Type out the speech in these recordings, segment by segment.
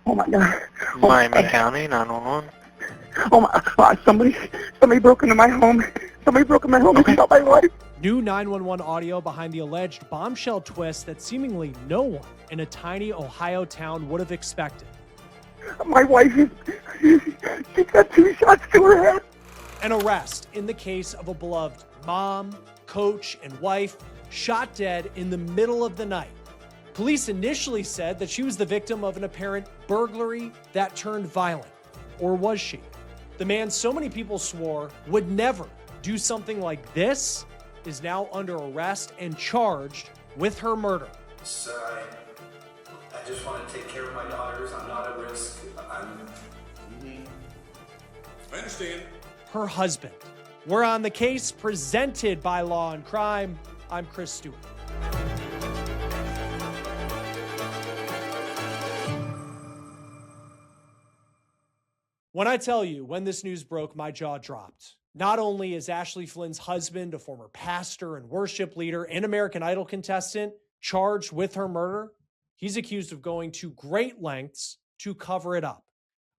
Oh my God. Miami County, 911. Oh my God. Somebody broke into my home. Somebody broke into my home and shot my wife. New 911 audio behind the alleged bombshell twist that seemingly no one in a tiny Ohio town would have expected. My wife she's got 2 shots to her head. An arrest in the case of a beloved mom, coach, and wife shot dead in the middle of the night. Police initially said that she was the victim of an apparent burglary that turned violent. Or was she? The man so many people swore would never do something like this is now under arrest and charged with her murder. Sir, I just want to take care of my daughters. I'm not at risk. I understand. Her husband. We're on the case presented by Law&Crime. I'm Chris Stewart. When I tell you, when this news broke, my jaw dropped. Not only is Ashley Flynn's husband, a former pastor and worship leader and American Idol contestant, charged with her murder, he's accused of going to great lengths to cover it up.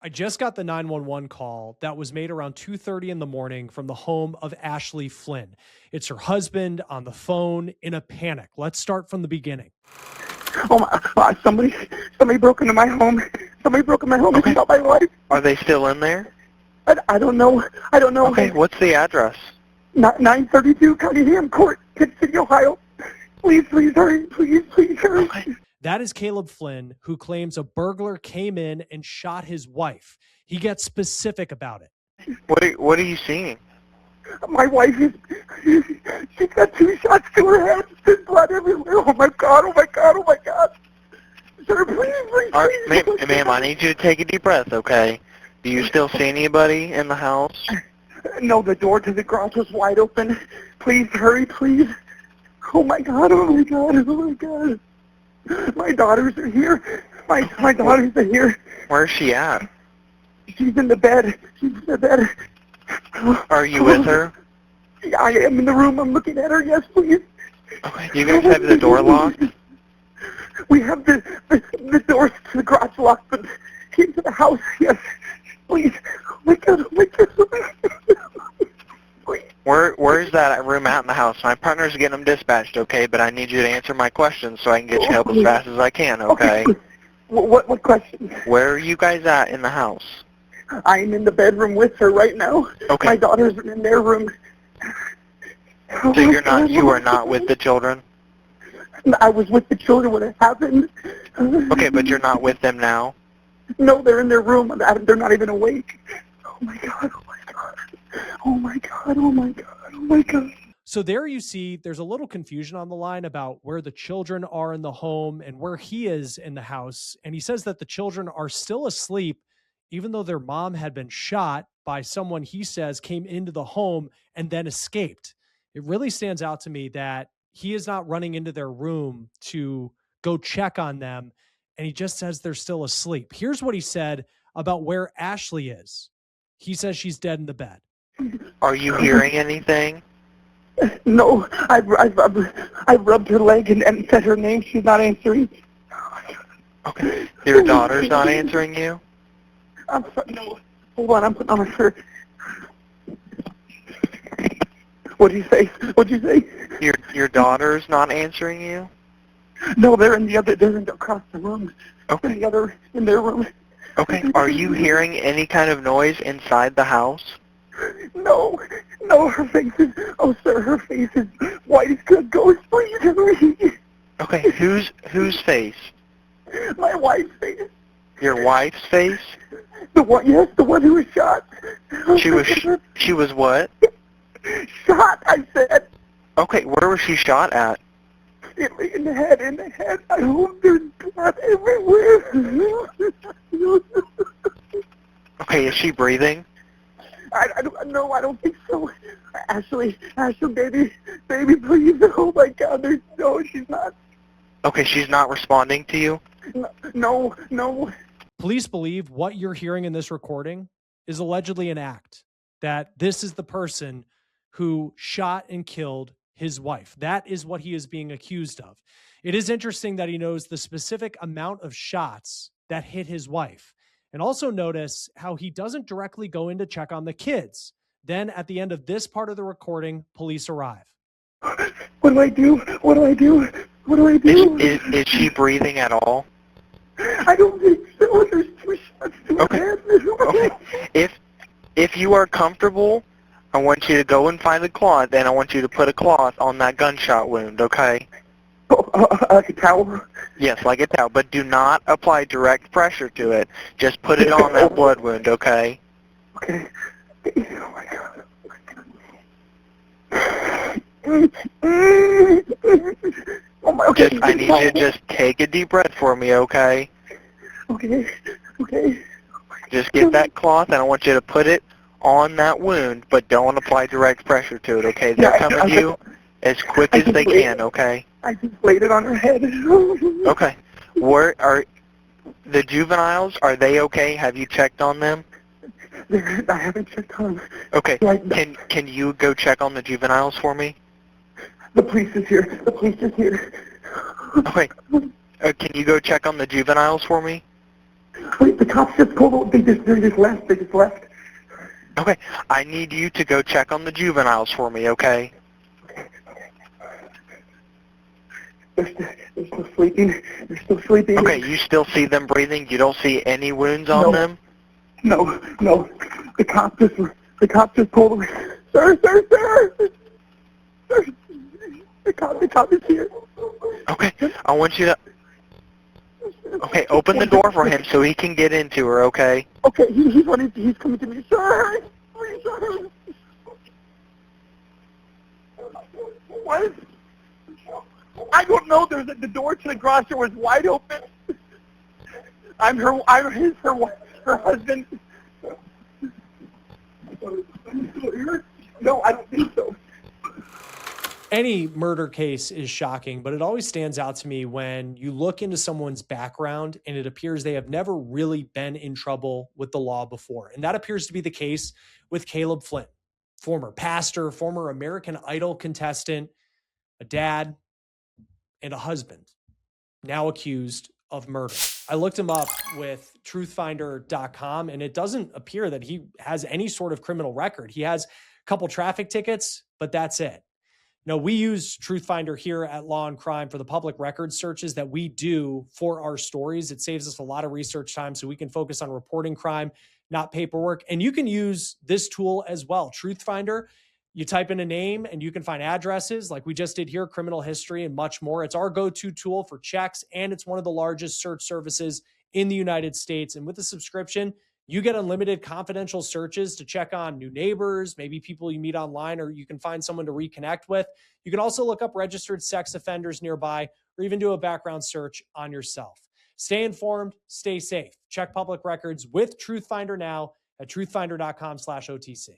I just got the 911 call that was made around 2:30 in the morning from the home of Ashley Flynn. It's her husband on the phone in a panic. Let's start from the beginning. Oh my God. Somebody broke into my home. Somebody broke into my home and shot my wife. Are they still in there? I don't know. Okay, what's the address? 932 Cunningham Court, Tipp City, Ohio. Please hurry. Please hurry. Okay. That is Caleb Flynn, who claims a burglar came in and shot his wife. He gets specific about it. What are you seeing? My wife she's got 2 shots to her head. There's blood everywhere. Oh my God. Sir, please. Ma'am, I need you to take a deep breath, okay? Do you still see anybody in the house? No, the door to the garage was wide open. Please hurry, please. Oh my God. My daughters are here. My daughters are here. Where's she at? She's in the bed. Are you with her? I am in the room. I'm looking at her. Yes, please. Okay. Do you guys have the door locked? We have the doors to the garage locked, but into the house, yes. Please. Oh my God. Please. Where's that room at in the house? My partner's getting them dispatched, okay? But I need you to answer my questions so I can get you help as fast as I can, okay? What question? Where are you guys at in the house? I'm in the bedroom with her right now. Okay. My daughters are in their room. So you are not with the children? I was with the children when it happened. Okay, but you're not with them now? No, they're in their room. They're not even awake. Oh my God. So there you see, there's a little confusion on the line about where the children are in the home and where he is in the house. And he says that the children are still asleep, even though their mom had been shot by someone he says came into the home and then escaped. It really stands out to me that he is not running into their room to go check on them. And he just says they're still asleep. Here's what he said about where Ashley is. He says she's dead in the bed. Are you hearing anything? No, I've rubbed her leg and said her name. She's not answering. Okay. Your daughter's not answering you? I'm sorry. No. Hold on. I'm putting on her shirt. What'd you say? Your daughter's not answering you? No, they're across the room. Okay. In their room. Okay. Are you hearing any kind of noise inside the house? No, her face is white as good ghost. Please hurry. Okay. Whose face? My wife's face. Your wife's face? The one who was shot. She was what? Shot, I said. Okay, where was she shot at? In the head. I hope there's blood everywhere. Okay, is she breathing? I don't think so. Ashley, baby, please. Oh my God, she's not. Okay, she's not responding to you? No. Police believe what you're hearing in this recording is allegedly an act, that this is the person who shot and killed his wife. That is what he is being accused of. It is interesting that he knows the specific amount of shots that hit his wife. And also notice how he doesn't directly go in to check on the kids. Then at the end of this part of the recording, police arrive. What do I do? What do I do? What do I do? Is she breathing at all? I don't think so. There's 2 shots to Okay. her head. Okay. If you are comfortable, I want you to go and find a cloth, and I want you to put a cloth on that gunshot wound, okay? Like a towel? Yes, like a towel, but do not apply direct pressure to it. Just put it on that blood wound, okay? Okay. Oh my God. Oh my, okay. I need you to just take a deep breath for me, okay? Okay. Okay. Just get that cloth, and I want you to put it on that wound, but don't apply direct pressure to it, okay? They're coming to you as quick as they can, okay? I just laid it on her head. Okay. Where are the juveniles? Are they okay? Have you checked on them? I haven't checked on them. Okay. Can you go check on the juveniles for me? The police is here. The police is here. Okay. Can you go check on the juveniles for me? Wait, the cops just pulled over. They just left. They just left. Okay. I need you to go check on the juveniles for me, okay? They're still sleeping. They're still sleeping. Okay, you still see them breathing? You don't see any wounds on them? No. The cop just pulled over. Sir. The cop is here. Okay, I want you to... Okay, open the door for him so he can get into her, okay? Okay, he's running. He's coming to me. Sir! Please, sir! What? I don't know. The door to the garage door was wide open. I'm her husband. No, I don't think so. Any murder case is shocking, but it always stands out to me when you look into someone's background and it appears they have never really been in trouble with the law before. And that appears to be the case with Caleb Flynn, former pastor, former American Idol contestant, a dad, and a husband, now accused of murder. I looked him up with truthfinder.com, and it doesn't appear that he has any sort of criminal record. He has a couple traffic tickets, but that's it. No, we use Truthfinder here at Law&Crime for the public record searches that we do for our stories. It saves us a lot of research time so we can focus on reporting crime, not paperwork. And you can use this tool as well. Truthfinder, you type in a name and you can find addresses like we just did here, criminal history, and much more. It's our go-to tool for checks, and it's one of the largest search services in the United States. And with a subscription, you get unlimited confidential searches to check on new neighbors, maybe people you meet online, or you can find someone to reconnect with. You can also look up registered sex offenders nearby, or even do a background search on yourself. Stay informed, stay safe. Check public records with Truthfinder now at truthfinder.com/OTC.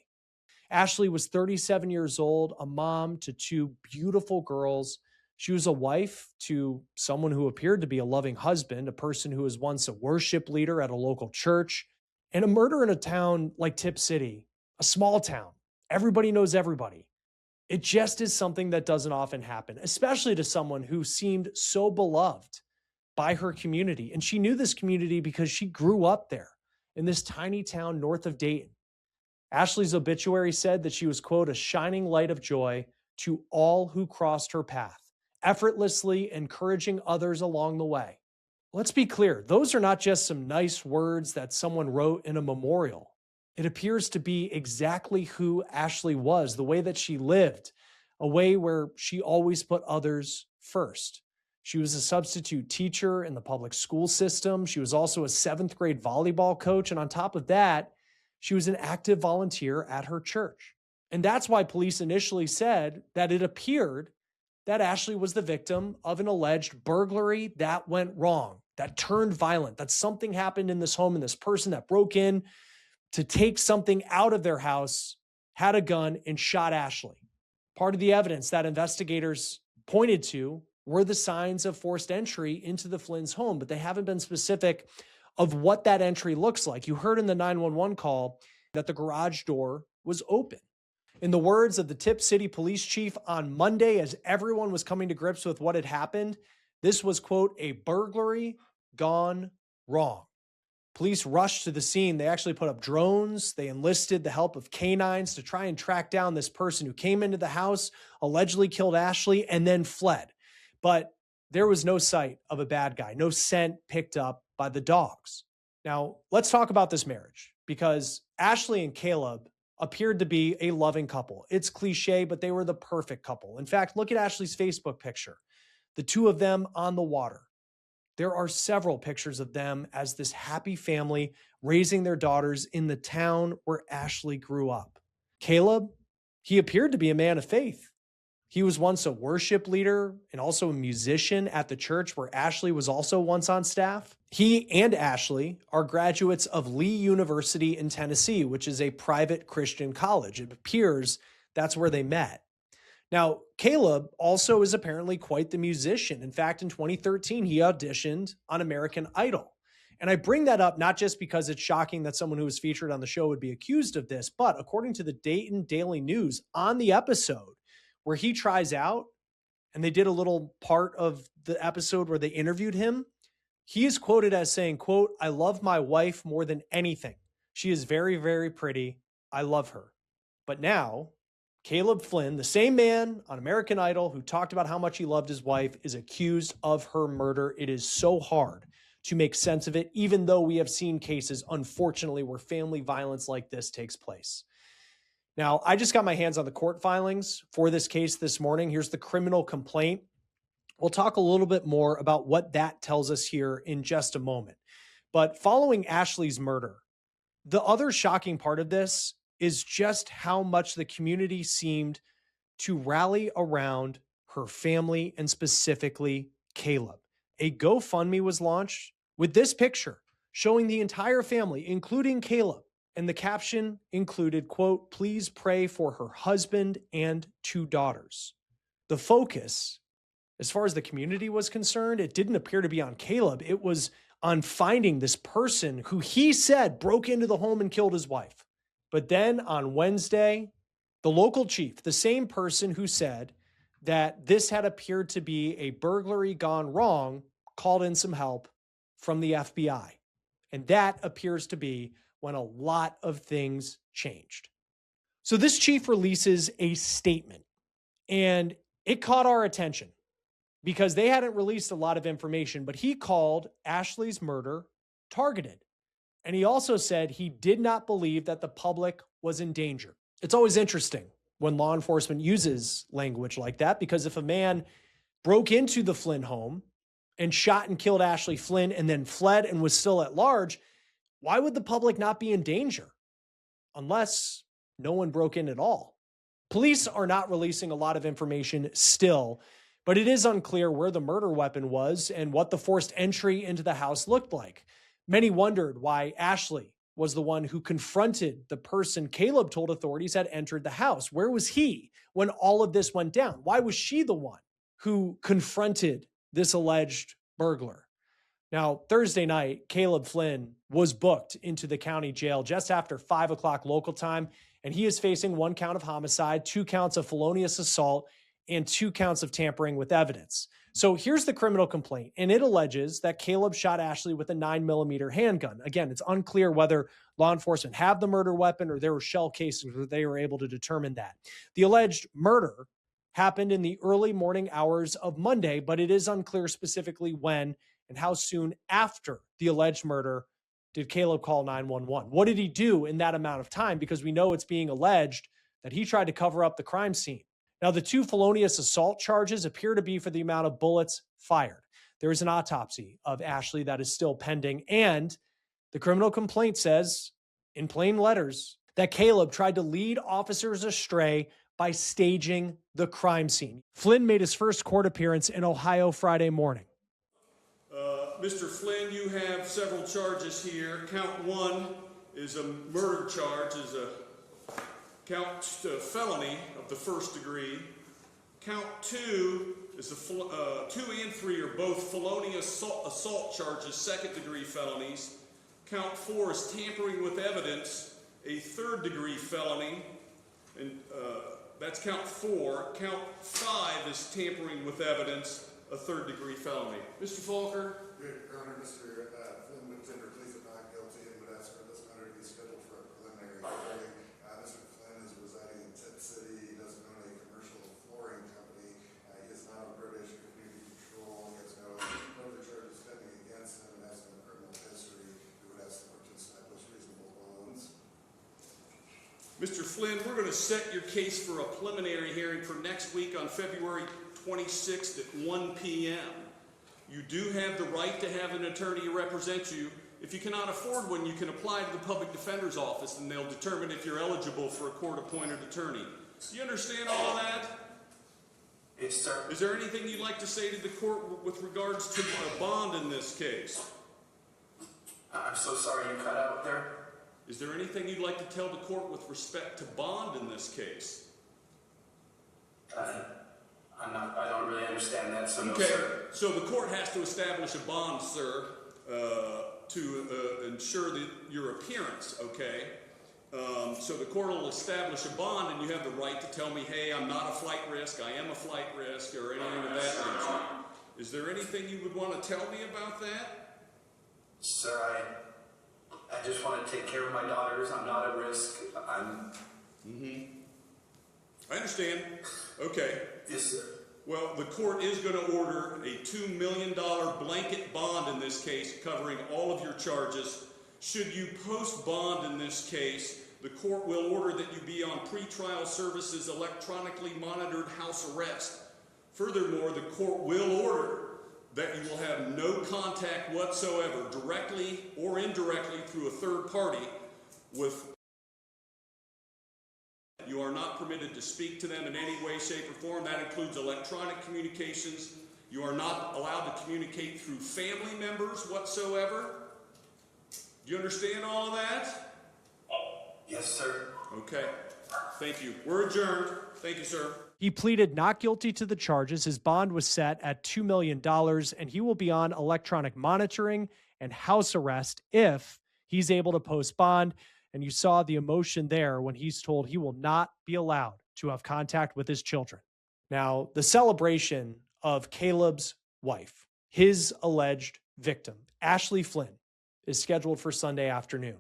Ashley was 37 years old, a mom to 2 beautiful girls. She was a wife to someone who appeared to be a loving husband, a person who was once a worship leader at a local church. And a murder in a town like Tipp City, a small town, everybody knows everybody. It just is something that doesn't often happen, especially to someone who seemed so beloved by her community. And she knew this community because she grew up there in this tiny town north of Dayton. Ashley's obituary said that she was, quote, a shining light of joy to all who crossed her path, effortlessly encouraging others along the way. Let's be clear, those are not just some nice words that someone wrote in a memorial. It appears to be exactly who Ashley was, the way that she lived, a way where she always put others first. She was a substitute teacher in the public school system. She was also a 7th grade volleyball coach. And on top of that, she was an active volunteer at her church. And that's why police initially said that it appeared that Ashley was the victim of an alleged burglary that went wrong, that turned violent, that something happened in this home and this person that broke in to take something out of their house had a gun and shot Ashley. Part of the evidence that investigators pointed to were the signs of forced entry into the Flynn's home, but they haven't been specific of what that entry looks like. You heard in the 911 call that the garage door was open. In the words of the Tipp City police chief on Monday, as everyone was coming to grips with what had happened, this was, quote, a burglary gone wrong. Police rushed to the scene. They actually put up drones. They enlisted the help of canines to try and track down this person who came into the house, allegedly killed Ashley, and then fled. But there was no sight of a bad guy, no scent picked up by the dogs. Now, let's talk about this marriage, because Ashley and Caleb appeared to be a loving couple. It's cliche, but they were the perfect couple. In fact, look at Ashley's Facebook picture. The two of them on the water. There are several pictures of them as this happy family raising their daughters in the town where Ashley grew up. Caleb, he appeared to be a man of faith. He was once a worship leader and also a musician at the church where Ashley was also once on staff. He and Ashley are graduates of Lee University in Tennessee, which is a private Christian college. It appears that's where they met. Now, Caleb also is apparently quite the musician. In fact, in 2013, he auditioned on American Idol. And I bring that up not just because it's shocking that someone who was featured on the show would be accused of this, but according to the Dayton Daily News, on the episode where he tries out, and they did a little part of the episode where they interviewed him, he is quoted as saying, quote, "I love my wife more than anything. She is very, very pretty. I love her." But now, Caleb Flynn, the same man on American Idol who talked about how much he loved his wife, is accused of her murder. It is so hard to make sense of it, even though we have seen cases, unfortunately, where family violence like this takes place. Now, I just got my hands on the court filings for this case this morning. Here's the criminal complaint. We'll talk a little bit more about what that tells us here in just a moment. But following Ashley's murder, the other shocking part of this is just how much the community seemed to rally around her family and specifically Caleb. A GoFundMe was launched with this picture showing the entire family, including Caleb. And the caption included, quote, "Please pray for her husband and 2 daughters." The focus, as far as the community was concerned, it didn't appear to be on Caleb. It was on finding this person who he said broke into the home and killed his wife. But then on Wednesday, the local chief, the same person who said that this had appeared to be a burglary gone wrong, called in some help from the FBI. And that appears to be when a lot of things changed. So this chief releases a statement, and it caught our attention because they hadn't released a lot of information, but he called Ashley's murder targeted. And he also said he did not believe that the public was in danger. It's always interesting when law enforcement uses language like that, because if a man broke into the Flynn home and shot and killed Ashley Flynn and then fled and was still at large, why would the public not be in danger? Unless no one broke in at all. Police are not releasing a lot of information still, but it is unclear where the murder weapon was and what the forced entry into the house looked like. Many wondered why Ashley was the one who confronted the person Caleb told authorities had entered the house. Where was he when all of this went down? Why was she the one who confronted this alleged burglar? Now, Thursday night, Caleb Flynn was booked into the county jail just after 5 o'clock local time, and he is facing 1 count of homicide, 2 counts of felonious assault, and 2 counts of tampering with evidence. So here's the criminal complaint, and it alleges that Caleb shot Ashley with a 9mm handgun. Again, it's unclear whether law enforcement have the murder weapon or there were shell cases where they were able to determine that. The alleged murder happened in the early morning hours of Monday, but it is unclear specifically when and how soon after the alleged murder did Caleb call 911. What did he do in that amount of time? Because we know it's being alleged that he tried to cover up the crime scene. Now, the 2 felonious assault charges appear to be for the amount of bullets fired. There is an autopsy of Ashley that is still pending, and the criminal complaint says, in plain letters, that Caleb tried to lead officers astray by staging the crime scene. Flynn made his first court appearance in Ohio Friday morning. Mr. Flynn, you have several charges here. Count 1 is a murder charge, is a count felony of the 1st degree. Count 2 is 2 and 3 are both felonious assault charges, 2nd degree felonies. Count 4 is tampering with evidence, a 3rd degree felony, and that's count 4. Count 5 is tampering with evidence, a 3rd degree felony. Mr. Falker? Your Honor, Mr. Flynn would Mr. Flynn, we're going to set your case for a preliminary hearing for next week on February 26th at 1 p.m. You do have the right to have an attorney to represent you. If you cannot afford one, you can apply to the public defender's office and they'll determine if you're eligible for a court-appointed attorney. Do you understand all of that? Yes, sir. Is there anything you'd like to say to the court with regards to a bond in this case? I'm so sorry you cut out there. Is there anything you'd like to tell the court with respect to bond in this case? I don't really understand that, so okay. No, sir. So the court has to establish a bond, sir, to ensure that your appearance, okay? So the court will establish a bond and you have the right to tell me, hey, I'm not a flight risk, I am a flight risk, or anything of that nature. Is there anything you would want to tell me about that? Sir, I just want to take care of my daughters. I'm not at risk. I understand. Okay. Yes, sir. Well, the court is going to order a $2 million blanket bond in this case, covering all of your charges. Should you post bond in this case, the court will order that you be on pretrial services electronically monitored house arrest. Furthermore, the court will order that you will have no contact whatsoever, directly or indirectly through a third party with. You are not permitted to speak to them in any way, shape, or form. That includes electronic communications. You are not allowed to communicate through family members whatsoever. Do you understand all of that? Yes, sir. Okay. Thank you. We're adjourned. Thank you, sir. He pleaded not guilty to the charges. His bond was set at $2 million, and he will be on electronic monitoring and house arrest if he's able to post bond. And you saw the emotion there when he's told he will not be allowed to have contact with his children. Now, the celebration of Caleb's wife, his alleged victim, Ashley Flynn, is scheduled for Sunday afternoon.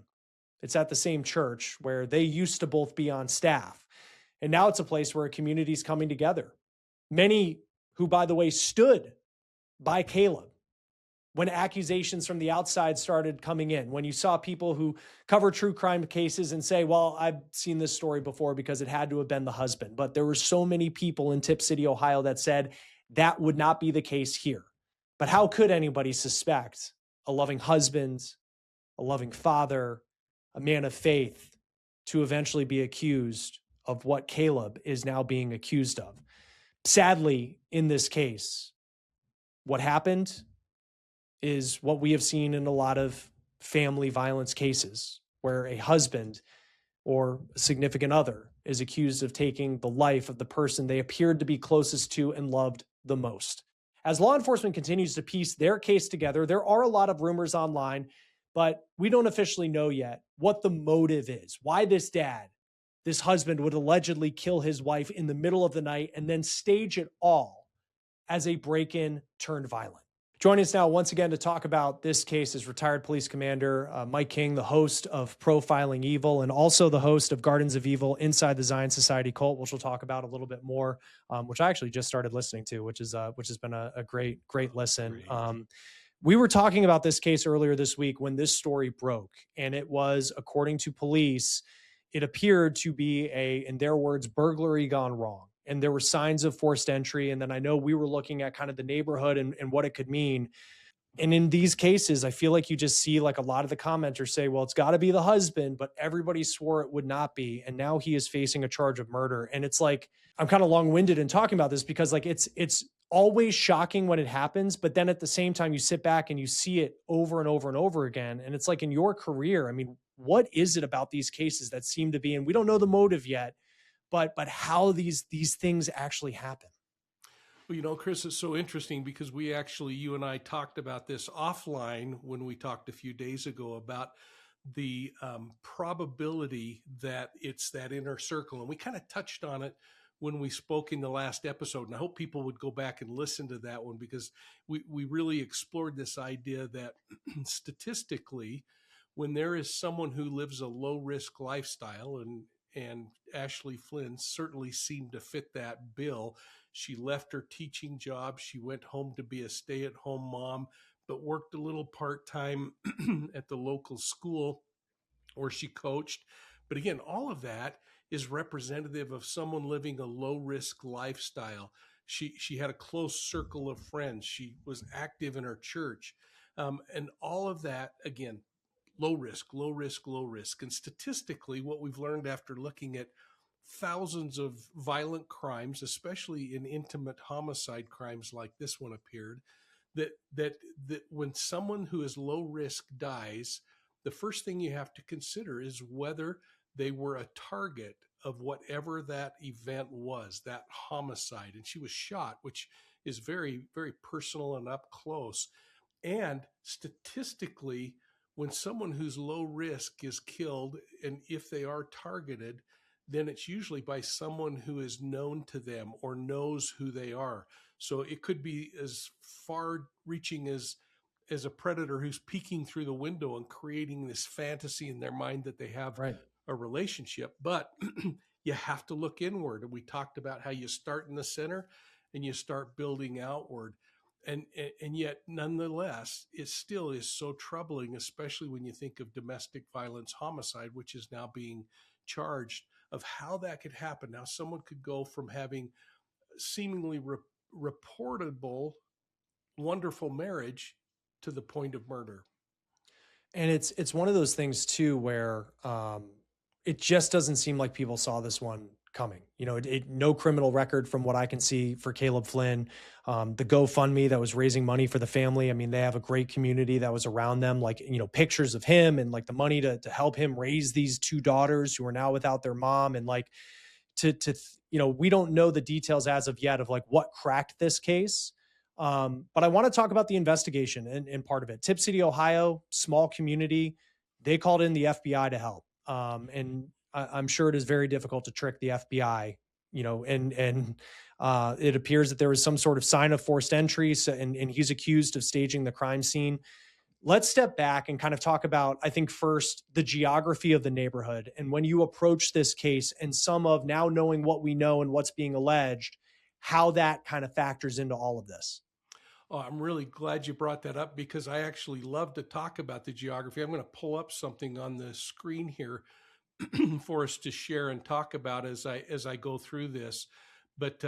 It's at the same church where they used to both be on staff. And now it's a place where a community is coming together. Many who, by the way, stood by Caleb when accusations from the outside started coming in, when you saw people who cover true crime cases and say, well, I've seen this story before because it had to have been the husband. But there were so many people in Tipp City, Ohio that said that would not be the case here. But how could anybody suspect a loving husband, a loving father, a man of faith to eventually be accused of what Caleb is now being accused of? Sadly, in this case, what happened is what we have seen in a lot of family violence cases where a husband or a significant other is accused of taking the life of the person they appeared to be closest to and loved the most. As law enforcement continues to piece their case together, there are a lot of rumors online, but we don't officially know yet what the motive is, why this dad, this husband, would allegedly kill his wife in the middle of the night and then stage it all as a break-in turned violent. Joining us now once again to talk about this case is retired police commander Mike King, the host of Profiling Evil and also the host of Gardens of Evil Inside the Zion Society Cult, which we'll talk about a little bit more, which I actually just started listening to, which has been a great listen. We were talking about this case earlier this week when this story broke, and it was, according to police, it appeared to be in their words, burglary gone wrong. And there were signs of forced entry. And then I know we were looking at kind of the neighborhood and what it could mean. And in these cases, I feel like you just see like a lot of the commenters say, well, it's got to be the husband, but everybody swore it would not be. And now he is facing a charge of murder. And it's like, I'm kind of long-winded in talking about this because like it's always shocking when it happens. But then at the same time, you sit back and you see it over and over and over again. And it's like in your career, I mean, what is it about these cases that seem to be, and we don't know the motive yet, but how these things actually happen? Well, you know, Chris, it's so interesting because you and I talked about this offline when we talked a few days ago about the probability that it's that inner circle. And we kind of touched on it when we spoke in the last episode. And I hope people would go back and listen to that one because we really explored this idea that statistically, when there is someone who lives a low-risk lifestyle, and Ashley Flynn certainly seemed to fit that bill. She left her teaching job. She went home to be a stay-at-home mom, but worked a little part-time at the local school where she coached. But again, all of that is representative of someone living a low-risk lifestyle. She had a close circle of friends. She was active in her church. And all of that, again, low risk, low risk, low risk. And statistically, what we've learned after looking at thousands of violent crimes, especially in intimate homicide crimes like this one appeared, that when someone who is low risk dies, the first thing you have to consider is whether they were a target of whatever that event was, that homicide. And she was shot, which is very, very personal and up close. And statistically, when someone who's low risk is killed, and if they are targeted, then it's usually by someone who is known to them or knows who they are. So it could be as far reaching as a predator who's peeking through the window and creating this fantasy in their mind that they have a relationship. But you have to look inward. And we talked about how you start in the center and you start building outward. And yet, nonetheless, it still is so troubling, especially when you think of domestic violence homicide, which is now being charged, of how that could happen. Now, someone could go from having seemingly reportable, wonderful marriage to the point of murder. And it's one of those things too, where it just doesn't seem like people saw this one coming. You know, no criminal record from what I can see for Caleb Flynn. The GoFundMe that was raising money for the family. I mean, they have a great community that was around them, like, you know, pictures of him and like the money to help him raise these two daughters who are now without their mom. And like you know, we don't know the details as of yet of like what cracked this case. But I want to talk about the investigation and part of it. Tipp City, Ohio, small community. They called in the FBI to help. And I'm sure it is very difficult to trick the FBI, you know, and it appears that there was some sort of sign of forced entry, and he's accused of staging the crime scene. Let's step back and kind of talk about, I think, first, the geography of the neighborhood. And when you approach this case and some of now knowing what we know and what's being alleged, how that kind of factors into all of this. Oh, I'm really glad you brought that up, because I actually love to talk about the geography. I'm going to pull up something on the screen here for us to share and talk about as I go through this. But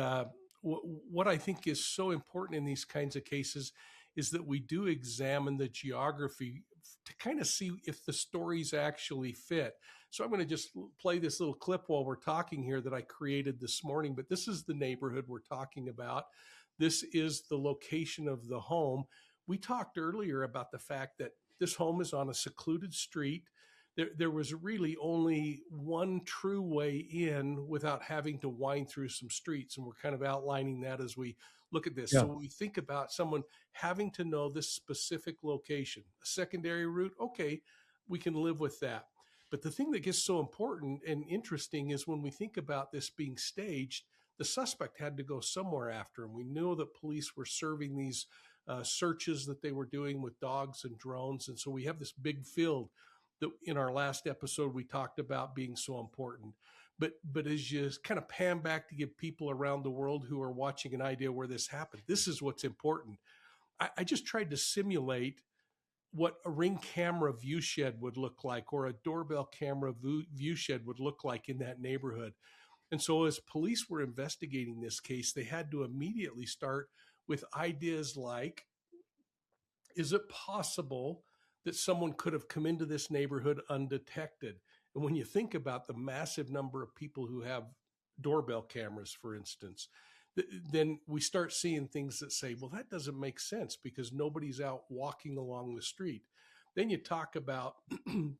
what I think is so important in these kinds of cases is that we do examine the geography to kind of see if the stories actually fit. So I'm going to just play this little clip while we're talking here that I created this morning. But this is the neighborhood we're talking about. This is the location of the home. We talked earlier about the fact that this home is on a secluded street. There was really only one true way in without having to wind through some streets. And we're kind of outlining that as we look at this. Yeah. So when we think about someone having to know this specific location, a secondary route, okay, we can live with that. But the thing that gets so important and interesting is when we think about this being staged, the suspect had to go somewhere after him. We knew that police were serving these searches that they were doing with dogs and drones. And so we have this big field that in our last episode we talked about being so important. But as you kind of pan back to give people around the world who are watching an idea where this happened, this is what's important. I just tried to simulate what a Ring camera view shed would look like, or a doorbell camera view shed would look like in that neighborhood. And so as police were investigating this case, they had to immediately start with ideas like, is it possible that someone could have come into this neighborhood undetected? And when you think about the massive number of people who have doorbell cameras, for instance, then we start seeing things that say, well, that doesn't make sense because nobody's out walking along the street. Then you talk about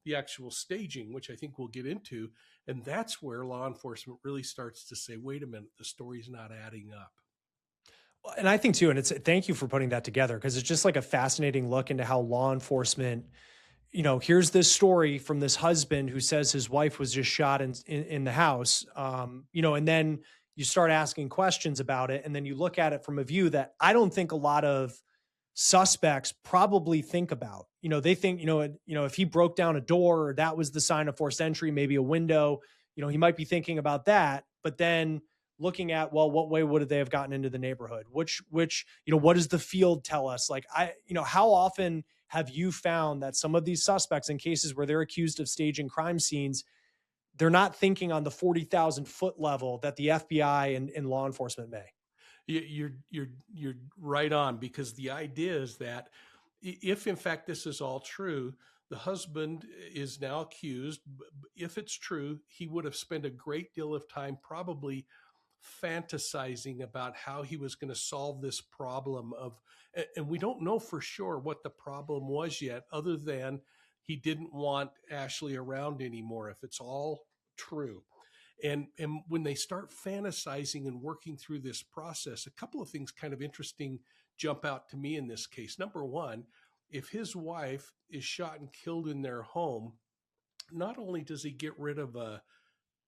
the actual staging, which I think we'll get into. And that's where law enforcement really starts to say, wait a minute, the story's not adding up. And I think too, and thank you for putting that together, because it's just like a fascinating look into how law enforcement, you know, here's this story from this husband who says his wife was just shot in the house, you know, and then you start asking questions about it. And then you look at it from a view that I don't think a lot of suspects probably think about. You know, they think, you know, if he broke down a door, or that was the sign of forced entry, maybe a window, you know, he might be thinking about that. But then looking at, well, what way would they have gotten into the neighborhood? Which, you know, what does the field tell us? Like, you know, how often have you found that some of these suspects in cases where they're accused of staging crime scenes, they're not thinking on the 40,000 foot level that the FBI and law enforcement may. You're right on, because the idea is that if in fact this is all true, the husband is now accused. If it's true, he would have spent a great deal of time probably fantasizing about how he was going to solve this problem and we don't know for sure what the problem was yet, other than he didn't want Ashley around anymore, if it's all true. And when they start fantasizing and working through this process, a couple of things kind of interesting jump out to me in this case. Number one, if his wife is shot and killed in their home, not only does he get rid of a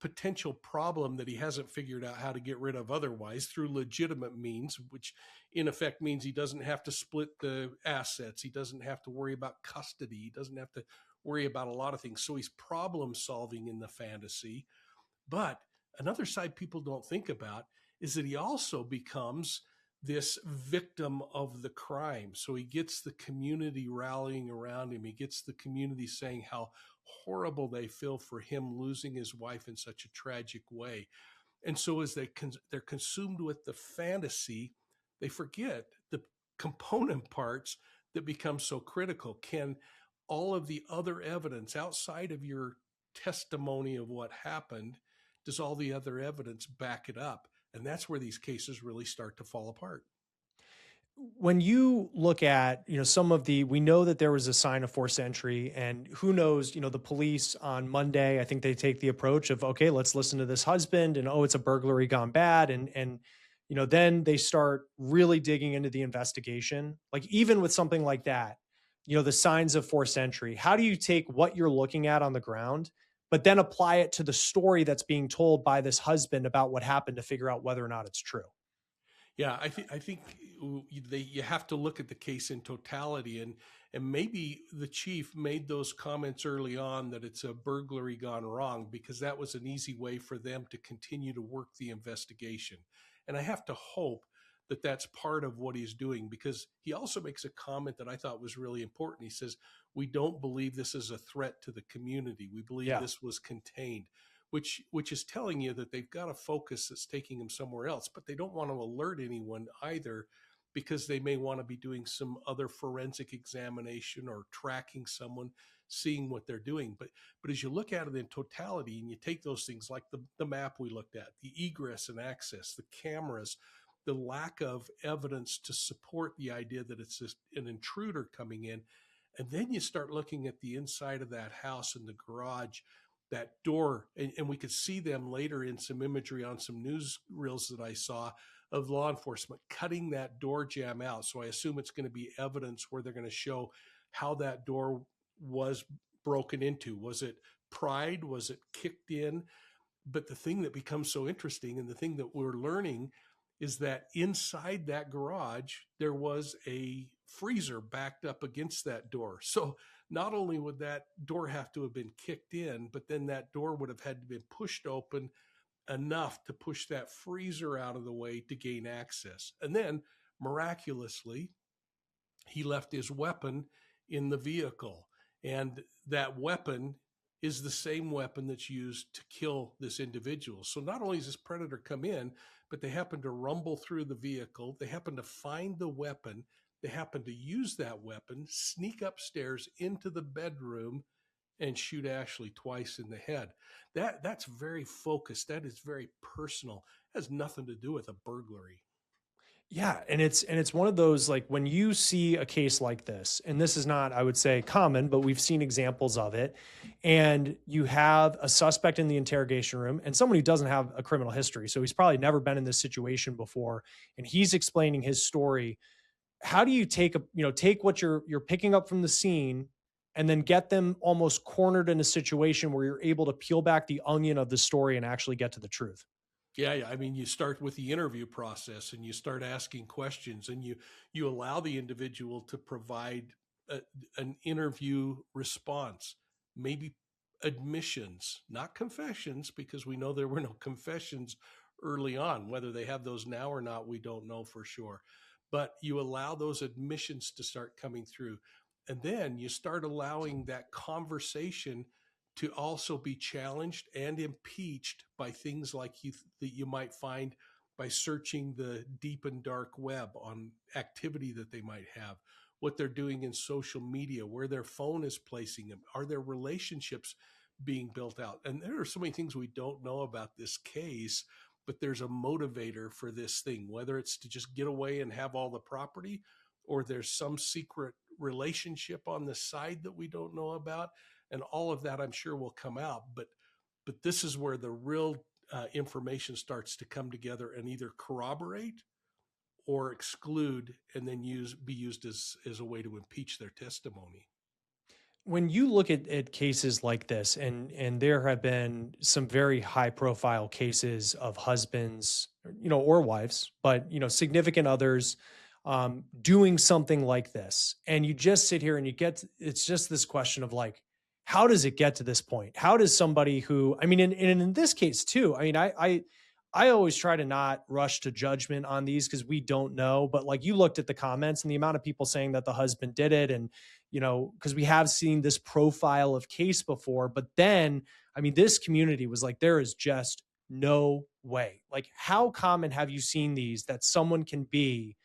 potential problem that he hasn't figured out how to get rid of otherwise through legitimate means, which in effect means he doesn't have to split the assets. He doesn't have to worry about custody. He doesn't have to worry about a lot of things. So he's problem solving in the fantasy. But another side people don't think about is that he also becomes this victim of the crime. So he gets the community rallying around him. He gets the community saying how horrible they feel for him losing his wife in such a tragic way. And so as they're consumed with the fantasy, they forget the component parts that become so critical. Can all of the other evidence outside of your testimony of what happened, does all the other evidence back it up? And that's where these cases really start to fall apart. When you look at, some of we know that there was a sign of forced entry, and who knows, the police on Monday, I think they take the approach of, okay, let's listen to this husband, and it's a burglary gone bad. And then they start really digging into the investigation. Like even with something like that, the signs of forced entry, how do you take what you're looking at on the ground, but then apply it to the story that's being told by this husband about what happened to figure out whether or not it's true? Yeah, I think you have to look at the case in totality, and maybe the chief made those comments early on that it's a burglary gone wrong because that was an easy way for them to continue to work the investigation. And I have to hope that that's part of what he's doing, because he also makes a comment that I thought was really important. He says, "We don't believe this is a threat to the community. We believe this was contained." Which is telling you that they've got a focus that's taking them somewhere else, but they don't want to alert anyone either, because they may want to be doing some other forensic examination or tracking someone, seeing what they're doing. But as you look at it in totality and you take those things like the map we looked at, the egress and access, the cameras, the lack of evidence to support the idea that it's just an intruder coming in, and then you start looking at the inside of that house and the garage, that door, and we could see them later in some imagery on some news reels that I saw of law enforcement cutting that door jamb out. So I assume it's going to be evidence where they're going to show how that door was broken into. Was it pried? Was it kicked in? But the thing that becomes so interesting, and the thing that we're learning, is that inside that garage, there was a freezer backed up against that door. So not only would that door have to have been kicked in, but then that door would have had to be pushed open enough to push that freezer out of the way to gain access. And then miraculously, he left his weapon in the vehicle. And that weapon is the same weapon that's used to kill this individual. So not only does this predator come in, but they happen to rumble through the vehicle. They happen to find the weapon. They happen to use that weapon, sneak upstairs into the bedroom, and shoot Ashley twice in the head. That's very focused. That is very personal. It has nothing to do with a burglary. Yeah, and it's one of those, like, when you see a case like this, and this is not, I would say, common, but we've seen examples of it, and you have a suspect in the interrogation room and someone who doesn't have a criminal history, so he's probably never been in this situation before, and he's explaining his story. How do you take what you're picking up from the scene and then get them almost cornered in a situation where you're able to peel back the onion of the story and actually get to the truth? Yeah. I mean, you start with the interview process and you start asking questions, and you allow the individual to provide an interview response, maybe admissions, not confessions, because we know there were no confessions early on. Whether they have those now or not, we don't know for sure. But you allow those admissions to start coming through. And then you start allowing that conversation to also be challenged and impeached by things like that you might find by searching the deep and dark web on activity that they might have, what they're doing in social media, where their phone is placing them, are their relationships being built out? And there are so many things we don't know about this case, but there's a motivator for this thing, whether it's to just get away and have all the property, or there's some secret relationship on the side that we don't know about. And all of that, I'm sure, will come out. But this is where the real information starts to come together and either corroborate or exclude, and then be used as a way to impeach their testimony. When you look at cases like this, and there have been some very high profile cases of husbands, or wives, but, significant others doing something like this, and you just sit here and it's just this question of like, how does it get to this point? How does somebody who, in this case too, I always try to not rush to judgment on these because we don't know, but like you looked at the comments and the amount of people saying that the husband did it. And, because we have seen this profile of case before, but then, this community was like, there is just no way. Like, how common have you seen these, that someone can be,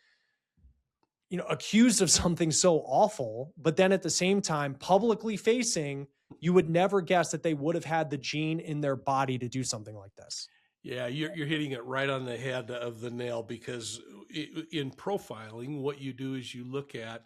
accused of something so awful, but then at the same time, publicly facing, you would never guess that they would have had the gene in their body to do something like this. Yeah, you're hitting it right on the head of the nail, because in profiling, what you do is you look at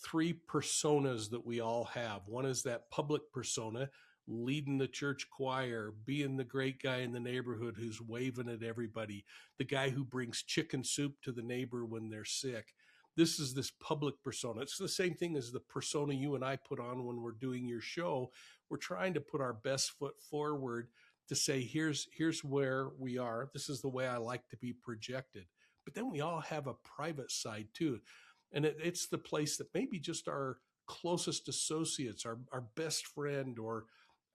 three personas that we all have. One is that public persona, leading the church choir, being the great guy in the neighborhood who's waving at everybody, the guy who brings chicken soup to the neighbor when they're sick. This is this public persona. It's the same thing as the persona you and I put on when we're doing your show. We're trying to put our best foot forward to say, here's where we are. This is the way I like to be projected. But then we all have a private side too. And it's the place that maybe just our closest associates, our best friend or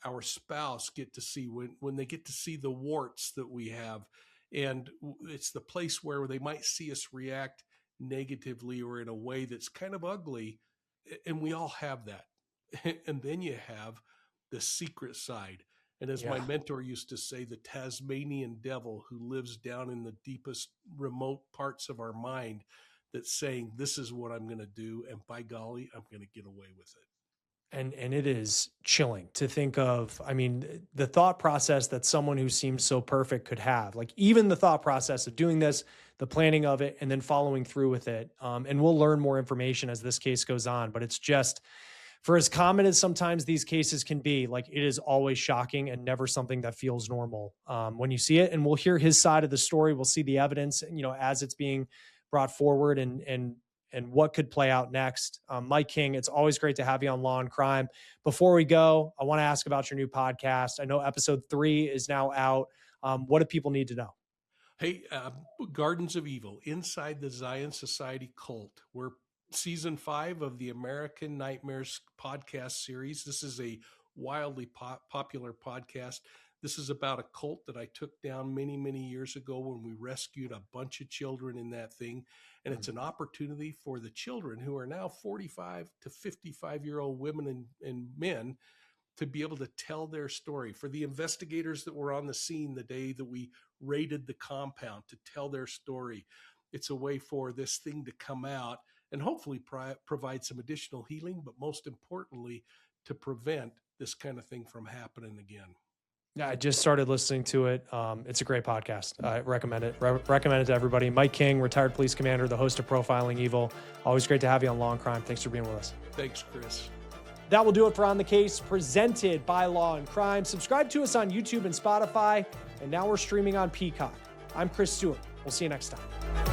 our spouse get to see when they get to see the warts that we have. And it's the place where they might see us react negatively or in a way that's kind of ugly. And we all have that. And then you have the secret side. And as my mentor used to say, the Tasmanian devil who lives down in the deepest remote parts of our mind, that's saying, this is what I'm going to do. And by golly, I'm going to get away with it. And it is chilling to think of, the thought process that someone who seems so perfect could have, like even the thought process of doing this, the planning of it, and then following through with it. And we'll learn more information as this case goes on, but it's just, for as common as sometimes these cases can be, like, it is always shocking and never something that feels normal when you see it. And we'll hear his side of the story. We'll see the evidence, as it's being brought forward and what could play out next. Mike King, it's always great to have you on Law and Crime. Before we go, I want to ask about your new podcast. I know episode 3 is now out. What do people need to know? Hey, Gardens of Evil, Inside the Zion Society Cult. We're season 5 of the American Nightmares podcast series. This is a wildly popular podcast. This is about a cult that I took down many, many years ago when we rescued a bunch of children in that thing. And it's an opportunity for the children, who are now 45 to 55-year-old women and men, to be able to tell their story. For the investigators that were on the scene the day that we raided the compound, to tell their story. It's a way for this thing to come out and hopefully provide some additional healing, but most importantly, to prevent this kind of thing from happening again. Yeah, I just started listening to it. It's a great podcast. I recommend it. Recommend it to everybody. Mike King, retired police commander, the host of Profiling Evil. Always great to have you on Law and Crime. Thanks for being with us. Thanks, Chris. That will do it for On the Case, presented by Law and Crime. Subscribe to us on YouTube and Spotify, and now we're streaming on Peacock. I'm Chris Stewart. We'll see you next time.